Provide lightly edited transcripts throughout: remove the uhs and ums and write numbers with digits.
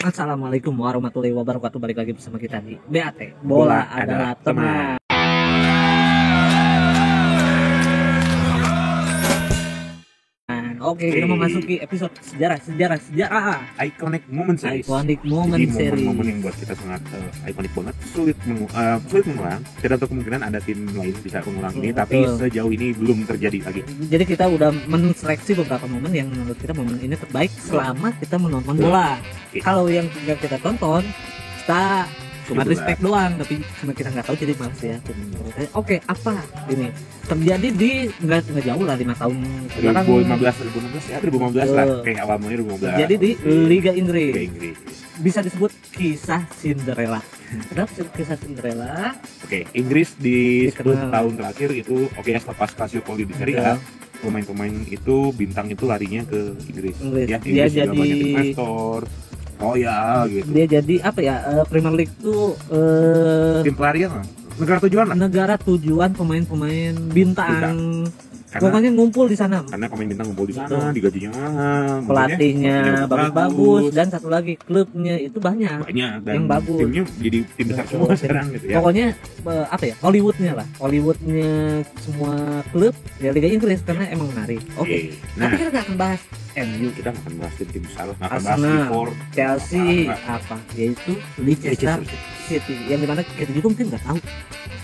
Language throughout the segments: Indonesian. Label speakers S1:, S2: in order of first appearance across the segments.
S1: Assalamualaikum warahmatullahi wabarakatuh. Balik lagi bersama kita di BAT Bola adalah teman. Oke, kita memasuki episode sejarah.
S2: Iconic Moment Series.
S1: Iconic Moment
S2: Jadi
S1: Series.
S2: momen-momen yang buat kita sangat iconic banget, sulit mengulang. Tidak tahu kemungkinan ada tim lain bisa mengulang ini, tapi
S1: Betul.
S2: sejauh ini belum terjadi lagi.
S1: Jadi kita udah menseleksi beberapa momen yang menurut kita momen ini terbaik selama kita menonton bola.
S2: Oke.
S1: Kalau yang tidak kita tonton, kita cuma
S2: Itulah.
S1: respect doang, tapi karena kita nggak tahu jadi males ya. Oke, apa ini terjadi di nggak jauh lah 5 tahun sekarang.
S2: 2015 ya, 2015 lah, kayak awal mulanya 2015.
S1: Jadi di Liga Inggris.
S2: Liga Inggris.
S1: Bisa disebut kisah Cinderella. Kenapa kisah Cinderella?
S2: Oke, Inggris di 10
S1: Dikenal.
S2: tahun terakhir itu setelah Calciopoli di Serie A, pemain-pemain itu bintang itu larinya ke Inggris.
S1: Inggris.
S2: Ya,
S1: Dia
S2: Inggris juga
S1: jadi-
S2: banyak investor, royal gitu.
S1: Dia jadi apa ya? Premier League tuh
S2: Tim pelarian lah, negara tujuan lah.
S1: negara tujuan pemain-pemain bintang.
S2: Karena
S1: Pokoknya ngumpul di sana.
S2: karena pemain bintang ngumpul di
S1: Betul.
S2: sana, digajinya mahal,
S1: Pelatihnya
S2: maksudnya
S1: bagus-bagus dan satu lagi klubnya itu banyak.
S2: banyak dan
S1: yang bagus.
S2: timnya jadi tim besar
S1: Betul.
S2: semua sekarang gitu ya.
S1: Pokoknya apa ya? Hollywoodnya semua klub ya Liga Inggris karena emang menarik. Oke.
S2: Nah,
S1: Tapi kita nggak akan bahas MU,
S2: kita nggak akan bahas tim besar, nggak akan bahas
S1: Arsenal,
S2: Liverpool,
S1: Chelsea,
S2: Apa?
S1: apa yaitu Leicester City yang dimana kita juga mungkin nggak tahu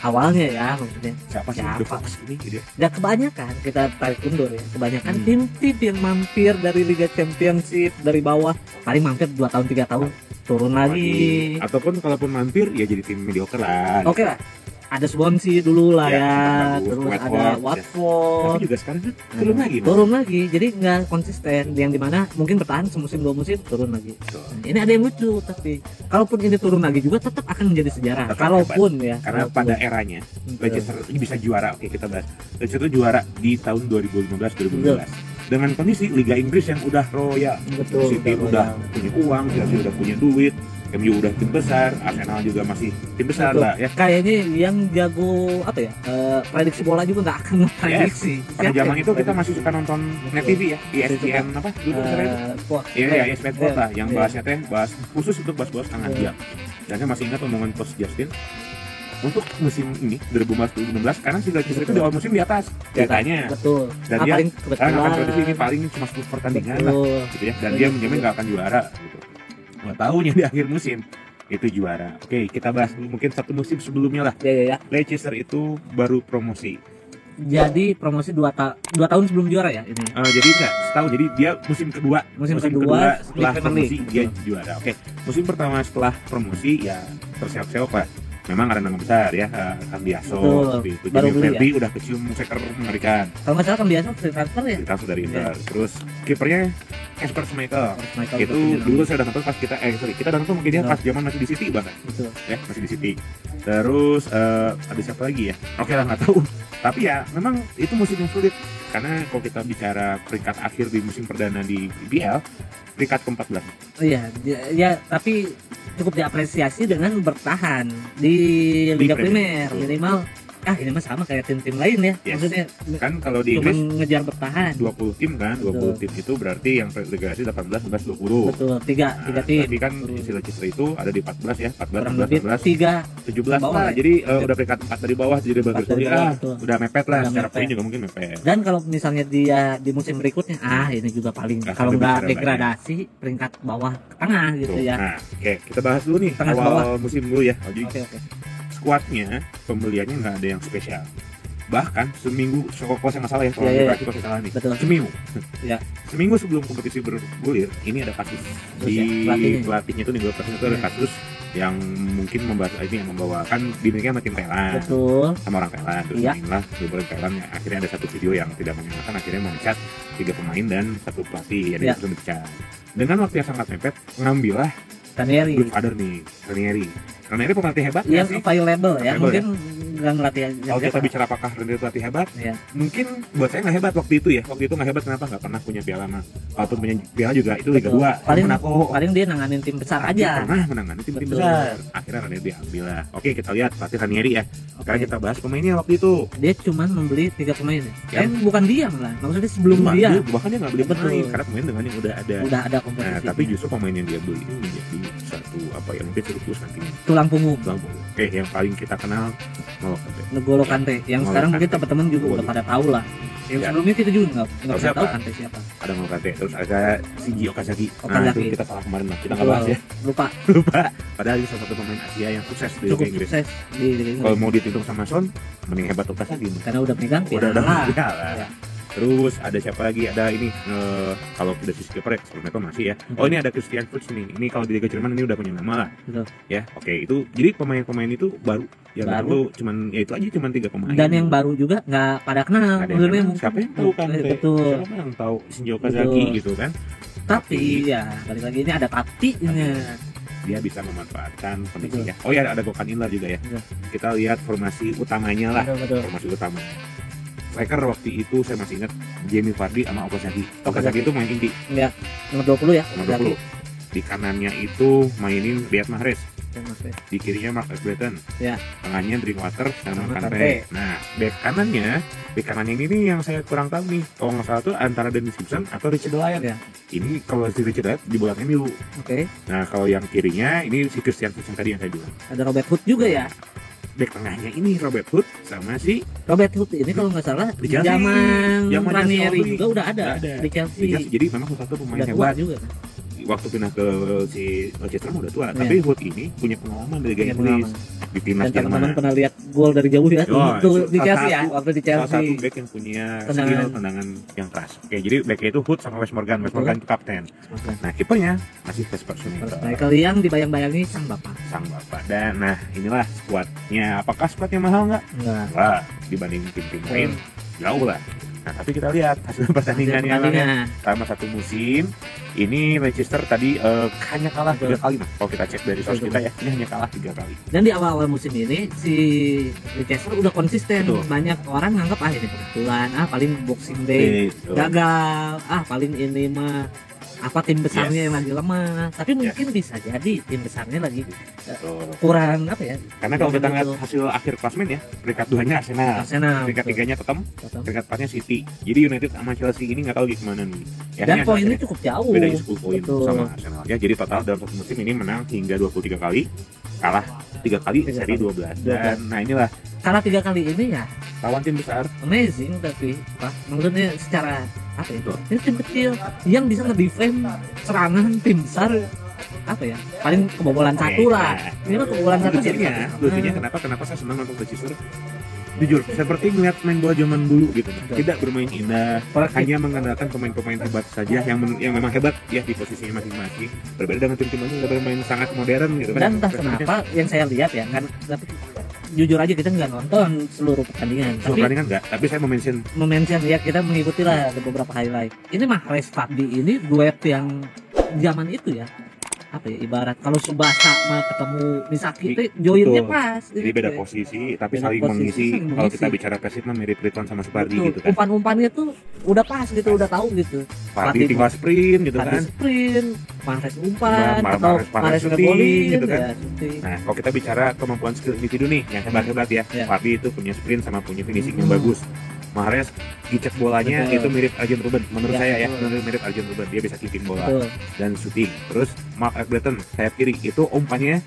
S1: awalnya ya maksudnya.
S2: siapa sih
S1: Siapa?
S2: The Fox ini gitu ya.
S1: Dan kebanyakan kita tarik mundur ya, kebanyakan
S2: Hmm.
S1: tim-tim yang mampir dari Liga Championship dari bawah paling mampir 2 tahun 3 tahun turun lagi.
S2: Ataupun kalaupun mampir ya jadi tim mediocre lah.
S1: Oke lah, ada Swansea dulu lah
S2: Ya,
S1: ya,
S2: bagus.
S1: terus
S2: Watford,
S1: ada
S2: ya.
S1: Watford.
S2: Tapi juga sekarang kan turun lagi. Mas.
S1: Turun lagi, jadi nggak konsisten. Yang dimana mungkin bertahan semusim 2 musim turun lagi.
S2: Betul.
S1: Ini ada yang lucu, tapi kalaupun ini turun lagi juga tetap akan menjadi sejarah.
S2: Tetap
S1: Kalaupun ya,
S2: Karena
S1: kalaupun.
S2: pada eranya Leicester ini bisa juara. Oke, kita bahas. Leicester itu juara di tahun 2015-2016 dengan kondisi Liga Inggris yang udah royal.
S1: Betul,
S2: City
S1: udah
S2: udah punya uang, Chelsea udah punya duit, MU udah tim besar, Arsenal juga masih tim besar
S1: Betul.
S2: lah ya.
S1: Kayaknya yang jago apa ya? Prediksi bola juga nggak akan prediksi.
S2: Pada zaman itu kita masih suka nonton Net TV ya, ESPN apa dulu acara itu? Iya, ya, ESPN Sport lah, yang bahasnya bahas khusus untuk bahas-bahas setengah jam. Dan saya masih ingat omongan Coach Justin untuk musim ini 2015 karena si Leicester itu di awal musim di atas ceritanya.
S1: Betul.
S2: Dan
S1: Ah,
S2: dia
S1: paling
S2: sekarang
S1: kebetulan.
S2: akan prediksi ini paling cuma 10 pertandingan lah
S1: Betul.
S2: gitu ya, dan dia menjamin nggak akan juara gitu. Nggak tahunya di akhir musim itu juara. Oke, kita bahas dulu mungkin satu musim sebelumnya lah.
S1: Ya.
S2: Leicester itu baru promosi.
S1: Jadi promosi 2 tahun sebelum juara ya ini.
S2: Jadi enggak setahun, jadi dia musim kedua
S1: Musim kedua
S2: setelah
S1: di Premier
S2: promosi
S1: League.
S2: dia juara. Oke, musim pertama setelah promosi ya terseok-seok lah. Memang ada nama besar ya, Cambiaso,
S1: Betul.
S2: tapi itu
S1: Baru
S2: Jamie
S1: beli
S2: Vardy udah kecium seker mengerikan.
S1: Kalau nggak salah kan biasa free transfer ya.
S2: Kita dari Inter. Terus kipernya Kasper Schmeichel.
S1: Harus Michael
S2: Itu
S1: Odegaard.
S2: dulu saya udah nonton pas kita udah nonton mungkin dia
S1: Betul.
S2: pas zaman masih di City bahkan
S1: Betul.
S2: ya, masih di City. Terus ada siapa lagi ya? Oke lah, nggak tahu. Tapi ya memang itu musim yang sulit karena kalau kita bicara peringkat akhir di musim perdana di IPL, peringkat ke-14.
S1: Iya, ya tapi cukup diapresiasi dengan bertahan di Liga
S2: Premier.
S1: Primer minimal. Ini mah sama kayak tim-tim lain ya.
S2: Yes.
S1: Maksudnya
S2: Kan kalau di
S1: cuma
S2: Inggris
S1: ngejar bertahan.
S2: 20 tim kan, 20 tim itu berarti yang relegasi 18, 19, 20.
S1: Betul, tiga tim.
S2: Tapi kan si Leicester itu ada di 14 ya, 14,
S1: Kurang
S2: 16,
S1: lebih
S2: 14,
S1: 3
S2: 17
S1: bawah
S2: lah.
S1: ya.
S2: Jadi udah peringkat 4 dari bawah jadi bagus
S1: dari
S2: ya.
S1: bawah, betul.
S2: Udah mepet lah,
S1: Udah
S2: secara
S1: mepet.
S2: poin juga mungkin mepet.
S1: Dan kalau misalnya dia di musim berikutnya, ini juga paling
S2: Akan
S1: kalau
S2: lebih
S1: nggak
S2: serem
S1: degradasi peringkat bawah ke tengah gitu
S2: Tuh.
S1: ya.
S2: Nah, oke, kita bahas dulu nih
S1: Tengah
S2: awal musim dulu ya. Jadi
S1: Oke.
S2: skuadnya pembeliannya nggak ada yang spesial. Bahkan seminggu, kalau saya nggak salah ya, kalau
S1: Iya.
S2: kalau saya salah nih,
S1: Betul.
S2: seminggu.
S1: Ya.
S2: Seminggu sebelum kompetisi bergulir, ini ada kasus
S1: Terus
S2: di
S1: ya,
S2: pelatihnya itu nih, pelatihnya itu ada
S1: Iya.
S2: kasus yang mungkin yang membawakan dimiliki sama tim Thailand,
S1: Betul.
S2: sama orang Thailand. Terus
S1: Iya.
S2: mainlah di Thailand. Ya, akhirnya ada satu video yang tidak menyenangkan, akhirnya memecat 3 pemain dan 1 pelatih yang
S1: Iya.
S2: langsung dipecat. Dengan waktu yang sangat mepet, ngambillah
S1: Ranieri.
S2: Godfather nih, Ranieri. Ranieri pelatih hebat
S1: yang
S2: nggak sih?
S1: available ya,
S2: Available,
S1: mungkin nggak ngelatih
S2: Kalau kita bicara apakah Ranieri pelatih hebat,
S1: ya.
S2: mungkin buat saya nggak hebat waktu itu ya. Waktu itu nggak hebat kenapa? Nggak pernah punya piala mah. Walaupun punya piala juga itu Liga 2.
S1: Paling dia nanganin tim besar aja.
S2: Pernah menangani tim
S1: Betul.
S2: besar. Akhirnya Ranieri diambil lah. Oke, kita lihat pelatih Ranieri ya. Sekarang kita bahas pemainnya waktu itu.
S1: Dia cuma membeli 3 pemain ya.
S2: Yang-
S1: Bukan diam lah. Maksudnya sebelum
S2: Cuma
S1: dia
S2: bahkan dia nggak beli
S1: Betul.
S2: pemain karena pemain dengan yang udah ada.
S1: udah kompetisi.
S2: Nah, tapi justru pemain yang dia beli ini menjadi satu apa ya, mungkin surplus nantinya.
S1: tulang punggung
S2: Oke, yang paling kita kenal N'Golo Kante.
S1: N'Golo Kante yang
S2: N'Golo
S1: sekarang
S2: Kante.
S1: mungkin teman-teman juga udah pada tahu lah. Yang
S2: Ya.
S1: sebelumnya kita juga nggak
S2: Tahu
S1: pernah
S2: siapa?
S1: tahu Kante siapa.
S2: Ada N'Golo Kante, terus ada Shinji Okazaki. Nah,
S1: Okazaki.
S2: itu kita salah kemarin lah. Kita nggak bahas ya.
S1: Lupa.
S2: Lupa. Padahal ini salah satu pemain Asia yang sukses di
S1: Cukup
S2: Liga Inggris.
S1: sukses di Liga
S2: Kalau
S1: Inggris.
S2: mau dihitung sama Son, mending hebat Okazaki.
S1: Karena udah megang
S2: Udah
S1: piala.
S2: piala.
S1: Ya.
S2: Terus ada siapa lagi? Ada ini kalau tidak sisi kiper ya, sebelumnya itu masih ya. Oh, ini ada Christian Fuchs nih. Ini kalau di Liga Jerman ini udah punya nama lah.
S1: Betul.
S2: Ya, oke, itu jadi pemain-pemain itu baru. Yang
S1: Baru.
S2: baru cuman ya itu aja cuman 3 pemain.
S1: Dan yang baru juga nggak pada kenal.
S2: Ada yang
S1: Maksudnya
S2: kenal.
S1: mungkin-
S2: Siapa yang tahu kan?
S1: Betul.
S2: Siapa yang tahu Shinji Okazaki
S1: Betul.
S2: gitu kan?
S1: Tapi ya balik lagi ini ada tapinya.
S2: Dia bisa memanfaatkan kondisi
S1: Betul.
S2: ya. Oh ya, ada Gökhan Iller juga ya.
S1: Betul.
S2: Kita lihat formasi utamanya lah.
S1: Betul.
S2: Formasi utama. Striker waktu itu saya masih ingat Jamie Vardy sama Okazaki. Okazaki itu main inti
S1: Ya, nomor 20 ya.
S2: nomor 20. Di kanannya itu mainin Riyad Mahrez,
S1: Berarti.
S2: di kirinya Mark Albrighton,
S1: Ya.
S2: tengahnya Drinkwater sama
S1: Sama
S2: Kante.
S1: Kante.
S2: Nah, bek kanannya ini nih yang saya kurang tahu nih. Kalau nggak salah tuh antara Dennis Simpson atau Richard Dyer.
S1: Ya.
S2: Ini kalau si Richard Dyer di bola MU.
S1: Oke.
S2: Nah, kalau yang kirinya ini si Christian Fuchs yang tadi yang saya bilang.
S1: Ada Robert Hood juga ya.
S2: Bek tengahnya ini Robert Hood sama si
S1: Robert Hood ini kalau nggak salah
S2: Di Chelsea.
S1: zaman
S2: Zamannya
S1: Ranieri
S2: Solly.
S1: juga udah ada di Chelsea.
S2: Jadi memang salah satu pemain
S1: Udah tua
S2: hebat.
S1: juga kan.
S2: Waktu pindah ke si Leicester udah tua,
S1: Iya.
S2: tapi Hood ini punya pengalaman di Liga
S1: Punya
S2: Inggris
S1: pengalaman.
S2: di timnas
S1: Dan teman-teman
S2: Jerman.
S1: pernah lihat gol dari jauh ya
S2: Oh,
S1: waktu di
S2: salah
S1: Chelsea ya,
S2: satu-
S1: waktu di
S2: Salah satu
S1: Chelsea.
S2: back yang punya
S1: Tendangan.
S2: skill tendangan yang keras. Oke, jadi backnya itu Hood sama Wes Morgan. Wes
S1: Betul.
S2: Morgan itu kapten. Nah, kipernya masih Kasper
S1: Terus
S2: Schmeichel,
S1: Michael yang dibayang-bayangi sang bapak.
S2: sang bapak. Dan nah inilah skuadnya. Apakah skuadnya mahal nggak?
S1: Enggak.
S2: Wah, dibanding tim-tim lain jauh lah. Nah, tapi kita lihat hasil pertandingannya lah ya. Selama satu musim ini Leicester tadi hanya kalah 3 kali nah. Kalau kita cek dari source kita ya, ini hanya kalah 3 kali.
S1: Dan di awal-awal musim ini si Leicester udah konsisten.
S2: Betul.
S1: Banyak orang nganggap ini kebetulan paling Boxing Day
S2: Betul.
S1: gagal, paling ini mah tim besarnya yang lagi lemah. Tapi mungkin bisa jadi tim besarnya lagi
S2: Betul.
S1: kurang ya.
S2: Karena kalau kita lihat hasil akhir klasmen ya, peringkat 2-nya Arsenal, peringkat
S1: betul.
S2: 3-nya Tottenham,
S1: Betul.
S2: peringkat 4-nya City. Jadi United sama Chelsea ini nggak tahu gimana nih. Ya,
S1: Dan
S2: hanya
S1: poinnya
S2: akhirnya
S1: cukup jauh.
S2: bedanya 10 poin
S1: Betul.
S2: sama Arsenal. Ya, jadi total dalam satu musim ini menang hingga 23 kali, kalah 3 kali,
S1: 3
S2: seri
S1: kali.
S2: 12. Dan nah inilah
S1: Karena 3 kali ini ya
S2: lawan tim besar.
S1: amazing, tapi maksudnya secara ya?
S2: Betul.
S1: Ini tim kecil yang bisa ngedefend serangan tim besar paling kebobolan satu lah. Ini mah kebobolan satu
S2: Lucunya
S1: jadi
S2: kenapa saya senang nonton Leicester? Jujur, seperti ngeliat main bola zaman dulu gitu. Tidak bermain indah, hanya mengandalkan pemain-pemain hebat saja yang memang hebat ya di posisinya masing-masing. Berbeda dengan tim-tim lain yang bermain sangat modern gitu kan.
S1: Dan entah kenapa yang saya lihat ya kan, tapi jujur aja kita nggak nonton seluruh pertandingan.
S2: Tapi
S1: Tapi
S2: enggak, tapi saya mention
S1: memention ya kita mengikuti lah ada beberapa highlight. Ini Mahrez Fabdi ini duet yang zaman itu ya. Ibarat kalau Subasa mah ketemu Misaki itu joinnya
S2: Betul.
S1: pas.
S2: jadi
S1: gitu
S2: beda
S1: ya.
S2: posisi tapi
S1: Beda
S2: saling
S1: posisi,
S2: mengisi.
S1: saling
S2: Kalau
S1: mengisi.
S2: kita bicara Persib mah mirip Ridwan sama Supardi
S1: Betul.
S2: gitu kan.
S1: Umpan-umpannya tuh udah pas gitu, udah tahu gitu.
S2: Supardi tinggal sprint gitu
S1: Fabdi
S2: kan.
S1: sprint, Mahrez umpan atau
S2: Mahrez
S1: Mahrez
S2: shooting,
S1: ngegolin
S2: gitu kan.
S1: ya, shooting.
S2: Nah, kalau kita bicara kemampuan skill individu nih yang hebat-hebat ya,
S1: Ya.
S2: Supardi itu punya sprint sama punya finishing yang bagus. Mahrez gicek bolanya
S1: Betul.
S2: itu mirip Arjen Robben menurut
S1: Ya,
S2: saya ya,
S1: betul.
S2: mirip Arjen Robben, dia bisa keeping bola
S1: Betul.
S2: dan shooting. Terus Mark Albrighton sayap kiri itu umpannya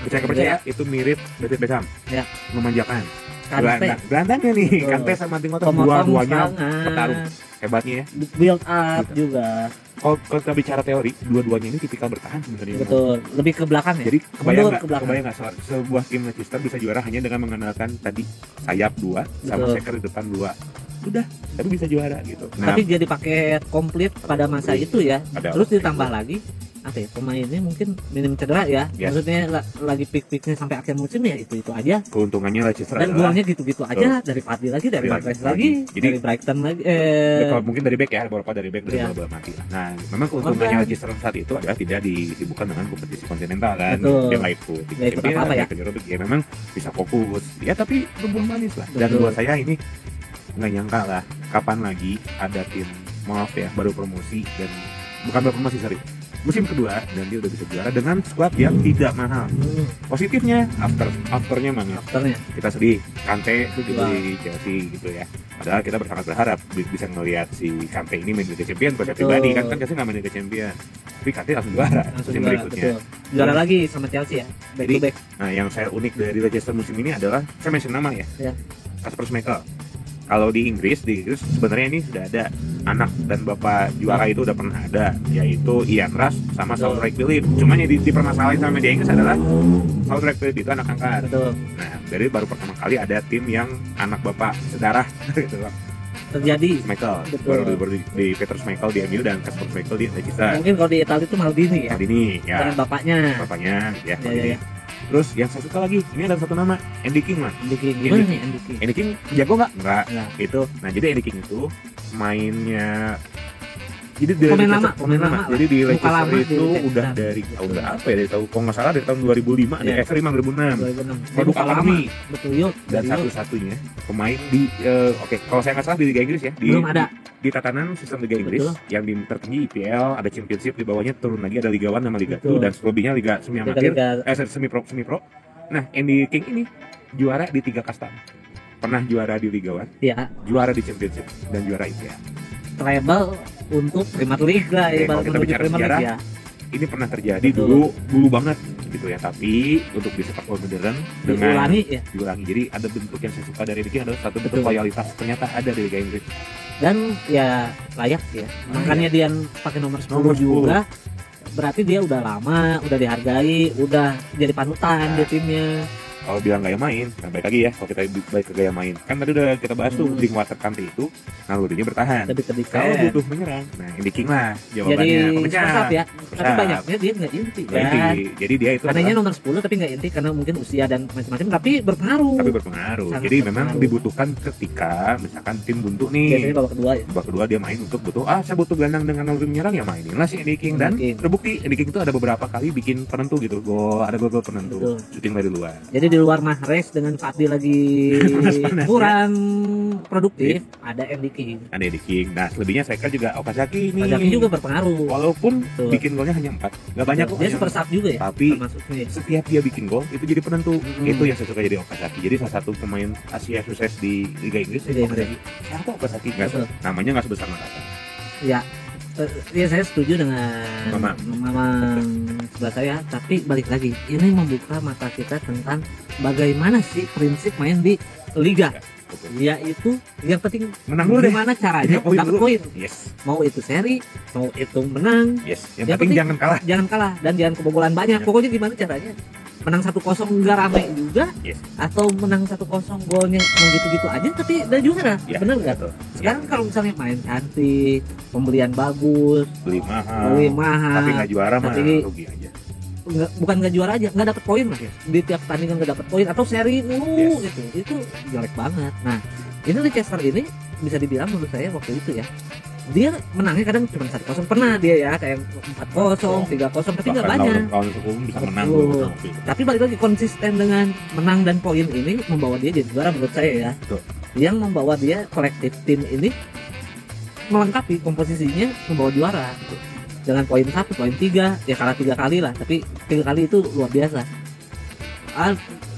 S2: percaya itu mirip David Beckham,
S1: Ya.
S2: memanjakan.
S1: Kante
S2: Gelandangnya nih,
S1: Betul.
S2: Kante sama Tinggal
S1: Pemotong
S2: dua-duanya
S1: serangan.
S2: bertarung hebatnya ya.
S1: build up
S2: Gitu.
S1: juga.
S2: Kalau kita bicara teori, dua-duanya ini tipikal bertahan sebenarnya.
S1: Betul, lebih ke belakang ya.
S2: Jadi
S1: Mundur ke
S2: kebayang
S1: belakang.
S2: nggak sebuah tim Leicester bisa juara hanya dengan mengandalkan tadi sayap 2 sama
S1: Betul.
S2: striker di depan 2. Udah, tapi bisa juara gitu. Nah,
S1: Tapi jadi paket komplit pada masa itu ya.
S2: Ada.
S1: Terus ditambah lagi apa ya, pemainnya mungkin minim cedera ya.
S2: Yes.
S1: Maksudnya lagi peak-peaknya sampai akhir musim ya itu aja.
S2: Keuntungannya Leicester
S1: Dan
S2: adalah
S1: golnya gitu-gitu aja, dari Vardy lagi, dari Mahrez lagi,
S2: Jadi-
S1: dari Brighton lagi.
S2: kalau mungkin dari back ya, beberapa dari back dari
S1: Iya.
S2: bola mati. Nah, memang keuntungannya Leicester saat itu adalah tidak disibukkan dengan kompetisi kontinental kan.
S1: Betul.
S2: Dia nggak ikut.
S1: Nggak ikut apa-apa ya.
S2: Ya memang bisa fokus. Ya tapi tumbuh manis lah. Dan
S1: Betul.
S2: buat saya ini nggak nyangka lah kapan lagi ada tim, maaf ya, baru promosi dan bukan baru promosi, sorry, musim kedua dan dia udah bisa juara dengan squad yang tidak mahal. Positifnya afternya mana?
S1: Afternya.
S2: Kita sedih Kante
S1: Dijual.
S2: di Chelsea gitu ya. Padahal kita sangat berharap bisa ngelihat si Kante ini main Liga Champion. Buat saya
S1: Betul.
S2: pribadi kan Chelsea nggak main Liga Champion, tapi Kante langsung juara
S1: Langsung
S2: musim
S1: juara,
S2: berikutnya.
S1: betul. Juara lagi sama Chelsea ya. Back
S2: Jadi,
S1: to back.
S2: Nah, yang saya unik dari Leicester musim ini adalah saya mention nama ya.
S1: Ya.
S2: Kasper Schmeichel. Kalau di Inggris sebenarnya ini sudah ada anak dan bapak juara itu udah pernah ada, yaitu Ian Rush sama Saul Ratcliffe. Cuman yang dipermasalahin sama media Inggris adalah Saul Ratcliffe itu anak angkat.
S1: Betul.
S2: Nah, dari baru pertama kali ada tim yang anak bapak sedarah gitu loh.
S1: Terjadi.
S2: Schmeichel,
S1: Betul.
S2: baru di Peter Schmeichel di MU dan Kasper Schmeichel di Leicester.
S1: Mungkin kalau di Italia itu Maldini ya.
S2: Kali ini ya
S1: Dengan bapaknya.
S2: bapaknya gitu ya.
S1: Ya, ya, ya.
S2: Terus yang saya suka lagi, ini ada satu nama, Andy King lah.
S1: Andy King. Gimana nih Andy King?
S2: Andy King jago nggak? Nggak.
S1: Nggak.
S2: Itu. Nah, jadi Andy King itu mainnya, jadi dari
S1: Pemain
S2: Leicester-
S1: lama lah.
S2: Jadi di
S1: Muka
S2: Leicester
S1: lama di
S2: itu
S1: Leicester.
S2: udah dari tahun berapa ya? Dari tahun, kalau nggak salah dari tahun 2005,
S1: Iya.
S2: dari F5 2006.
S1: 2006.
S2: Produk
S1: Muka lama.
S2: Academy.
S1: Betul yuk.
S2: Dan satu-satunya pemain di oke, kalau saya nggak salah di Liga Inggris ya,
S1: Belum ada.
S2: di tatanan sistem Liga Inggris
S1: Betul.
S2: yang di tertinggi IPL, ada Championship, di bawahnya turun lagi ada Liga 1 sama Liga 2
S1: Betul.
S2: dan selebihnya Liga semi amatir, semi pro. Nah, Andy King ini juara di 3 kasta. Pernah juara di Liga 1,
S1: Ya,
S2: juara di Championship dan juara IPL.
S1: treble untuk Premier League lah.
S2: Oke,
S1: Ibarat
S2: kalau kita
S1: menuju
S2: bicara
S1: Premier
S2: sejarah,
S1: League ya.
S2: Ini pernah terjadi
S1: Betul.
S2: dulu banget gitu ya, tapi untuk di sepak bola modern dengan
S1: Diulangi ya.
S2: diulangi. Jadi ada bentuk yang saya suka dari Andy King adalah satu bentuk
S1: Betul.
S2: loyalitas ternyata ada di Liga Inggris.
S1: Dan ya layak sih ya. Makanya dia pakai nomor 10
S2: Nomor 10.
S1: juga. Berarti dia udah lama, udah dihargai, udah jadi panutan
S2: Nah.
S1: di timnya.
S2: Kalau bilang gaya main, nah baik lagi ya, kalau kita balik ke gaya main, kan tadi udah kita bahas tuh Drinkwater Kante itu nalurinya bertahan.
S1: Lebih ke
S2: Kalau
S1: defense.
S2: butuh menyerang, nah Andy King lah
S1: Jadi
S2: jawabannya. Pemecah.
S1: tetap ya. Tapi
S2: Tetap.
S1: banyaknya dia nggak inti
S2: Nggak
S1: kan.
S2: inti. Jadi dia itu
S1: Katanya
S2: adalah-
S1: nomor 10 tapi nggak inti karena mungkin usia dan macam-macam, tapi berpengaruh.
S2: tapi berpengaruh.
S1: Sangat
S2: Jadi memang
S1: berpengaruh.
S2: dibutuhkan ketika misalkan tim buntu
S1: Biasanya
S2: nih.
S1: babak kedua ya.
S2: Babak kedua dia main untuk saya butuh gelandang dengan naluri menyerang, ya mainin lah si Andy King. Dan
S1: Andy King.
S2: terbukti Andy King itu ada beberapa kali bikin penentu gitu, ada gol penentu,
S1: Betul.
S2: syuting dari luar.
S1: Jadi di luar Mahrez dengan Fadli lagi
S2: Panas-panas,
S1: kurang produktif, ada Andy King.
S2: Ada Andy King. Nah, selebihnya saya juga Okazaki ini.
S1: Fadli juga berpengaruh.
S2: Walaupun
S1: Betul.
S2: bikin golnya hanya 4, nggak banyak kok.
S1: Dia
S2: hanya
S1: super
S2: 4.
S1: sub juga ya.
S2: Tapi
S1: Termasuknya.
S2: setiap dia bikin gol itu jadi penentu.
S1: Hmm.
S2: Itu yang saya suka jadi Okazaki. Jadi salah satu pemain Asia sukses di Liga Inggris.
S1: Liga Inggris.
S2: Okazaki. Siapa Okazaki? Nggak,
S1: Betul.
S2: namanya nggak sebesar Nakata.
S1: Ya, ya saya setuju dengan
S2: Mama.
S1: sebelah saya, tapi balik lagi ini membuka mata kita tentang bagaimana sih prinsip main di liga,
S2: Betul.
S1: yaitu yang penting
S2: Menang dulu deh.
S1: gimana caranya
S2: Ya, poin
S1: dapat
S2: dulu.
S1: poin,
S2: Yes,
S1: mau itu seri, mau itu menang,
S2: yes. Yang
S1: Yang
S2: penting
S1: penting-
S2: jangan kalah.
S1: jangan kalah dan jangan kebobolan banyak.
S2: Ya.
S1: Pokoknya gimana caranya menang 1-0 nggak rame juga,
S2: Yes.
S1: atau menang 1-0 golnya cuma gitu-gitu aja tapi udah juara,
S2: Ya,
S1: bener nggak?
S2: betul.
S1: Sekarang kalau misalnya main cantik, pembelian bagus,
S2: Beli mahal.
S1: beli mahal,
S2: Tapi nggak juara mah
S1: Tapi-
S2: rugi aja.
S1: bukan nggak juara aja, nggak dapet poin lah, di tiap pertandingan nggak dapet poin atau seri mulu
S2: Yes.
S1: gitu, itu jelek banget. Nah, ini Leicester ini bisa dibilang menurut saya waktu itu ya, dia menangnya kadang cuma 1-0, pernah dia ya kayak 4-0, 3-0, tapi nggak
S2: Bahkan
S1: banyak.
S2: lawan sebelum bisa menang.
S1: Betul.
S2: Betul.
S1: Tapi balik lagi konsisten dengan menang dan poin ini membawa dia jadi juara menurut saya ya.
S2: Betul.
S1: Yang membawa dia kolektif tim ini melengkapi komposisinya membawa juara. Dengan poin 1, poin 3, ya kalah 3 kali lah, tapi 3 kali itu luar biasa.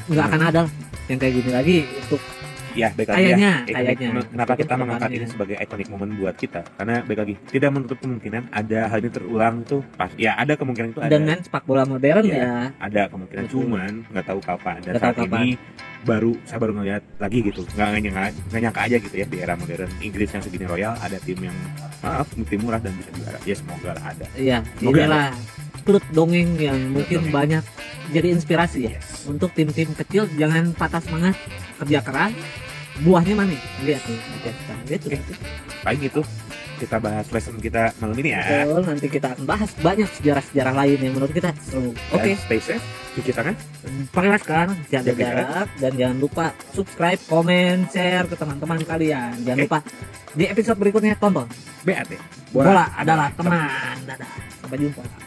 S1: Nggak akan ada lah yang kayak gini lagi untuk
S2: Ya, baik lagi
S1: Kayaknya,
S2: ya.
S1: kayaknya.
S2: Kenapa kita
S1: Mungkin
S2: mengangkat
S1: kedepannya.
S2: ini sebagai iconic moment buat kita? Karena baik lagi, tidak menutup kemungkinan ada hal ini terulang tuh pas. Ya, ada kemungkinan itu ada.
S1: dengan sepak bola modern
S2: Iya.
S1: ya.
S2: Ada kemungkinan,
S1: Betul.
S2: cuman nggak tahu kapan. Dan
S1: Nggak
S2: saat
S1: tahu kapan.
S2: ini saya baru ngeliat lagi gitu, nggak nyangka aja gitu ya, di era modern Inggris yang segini royal ada tim yang tim murah dan bisa juara. Ya semoga lah ada.
S1: Iya,
S2: Semoga
S1: inilah turut dongeng yang mungkin
S2: dongeng.
S1: banyak jadi inspirasi ya.
S2: Yes.
S1: Untuk tim-tim kecil jangan patah semangat, kerja keras, buahnya manis. Lihat nih Manchester gitu.
S2: Oke. Paling itu kita bahas lesson kita malam ini ya.
S1: Betul, nanti kita akan bahas banyak sejarah-sejarah lain yang menurut kita seru. Oke,
S2: Stay safe, cuci tangan.
S1: pakai masker, jaga
S2: Jaga
S1: jarak, dan jangan lupa subscribe, komen, share ke teman-teman kalian. Jangan
S2: Oke.
S1: lupa di episode berikutnya tonton
S2: BAT.
S1: Bola adalah teman. Dadah, sampai jumpa.